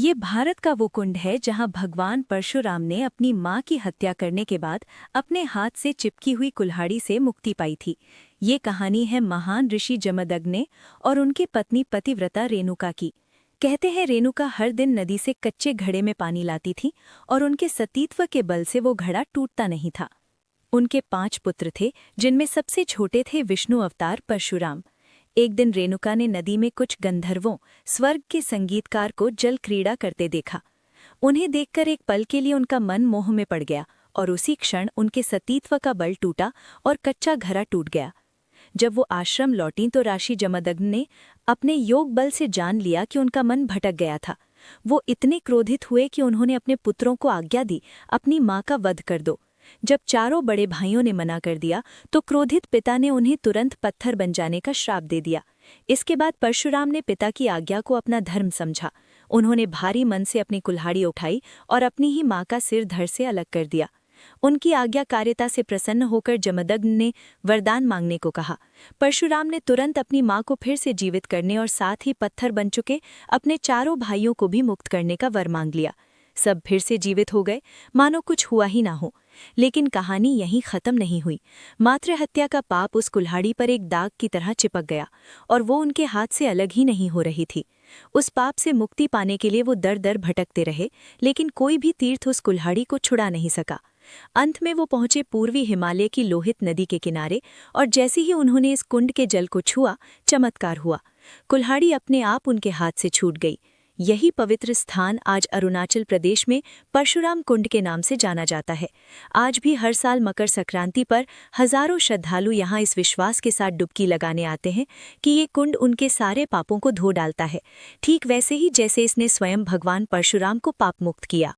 ये भारत का वो कुंड है जहां भगवान परशुराम ने अपनी मां की हत्या करने के बाद अपने हाथ से चिपकी हुई कुल्हाड़ी से मुक्ति पाई थी। ये कहानी है महान ऋषि जमदग्नि और उनकी पत्नी पतिव्रता रेणुका की। कहते हैं रेणुका हर दिन नदी से कच्चे घड़े में पानी लाती थी और उनके सतीत्व के बल से वो घड़ा टूटता नहीं था। उनके 5 पुत्र थे, जिनमें सबसे छोटे थे विष्णु अवतार परशुराम। एक दिन रेणुका ने नदी में कुछ गंधर्वों, स्वर्ग के संगीतकार को जल क्रीड़ा करते देखा। उन्हें देखकर एक पल के लिए उनका मन मोह में पड़ गया और उसी क्षण उनके सतीत्व का बल टूटा और कच्चा घड़ा टूट गया। जब वो आश्रम लौटीं तो ऋषि जमदग्नि ने अपने योग बल से जान लिया कि उनका मन भटक गया था। वो इतने क्रोधित हुए कि उन्होंने अपने पुत्रों को आज्ञा दी, अपनी मां का वध कर दो। जब चारों बड़े भाइयों ने मना कर दिया तो क्रोधित पिता ने उन्हें तुरंत पत्थर बन जाने का श्राप दे दिया। इसके बाद परशुराम ने पिता की आज्ञा को अपना धर्म समझा। उन्होंने भारी मन से अपनी कुल्हाड़ी उठाई और अपनी ही मां का सिर धड़ से अलग कर दिया। उनकी आज्ञाकारिता से प्रसन्न होकर जमदग्नि ने वरदान मांगने को कहा। परशुराम ने तुरंत अपनी मां को फिर से जीवित करने और साथ ही पत्थर बन चुके अपने चारों भाइयों को भी मुक्त करने का वर मांग लिया। सब फिर से जीवित हो गए, मानो कुछ हुआ ही ना हो। लेकिन कहानी यहीं खत्म नहीं हुई। मातृ हत्या का पाप उस कुल्हाड़ी पर एक दाग की तरह चिपक गया और वो उनके हाथ से अलग ही नहीं हो रही थी। उस पाप से मुक्ति पाने के लिए वो दर दर भटकते रहे, लेकिन कोई भी तीर्थ उस कुल्हाड़ी को छुड़ा नहीं सका। अंत में वो पहुंचे पूर्वी हिमालय की लोहित नदी के किनारे, और जैसे ही उन्होंने इस कुंड के जल को छुआ, चमत्कार हुआ। कुल्हाड़ी अपने आप उनके हाथ से छूट गई। यही पवित्र स्थान आज अरुणाचल प्रदेश में परशुराम कुंड के नाम से जाना जाता है। आज भी हर साल मकर संक्रांति पर हजारों श्रद्धालु यहाँ इस विश्वास के साथ डुबकी लगाने आते हैं कि ये कुंड उनके सारे पापों को धो डालता है, ठीक वैसे ही जैसे इसने स्वयं भगवान परशुराम को पाप मुक्त किया।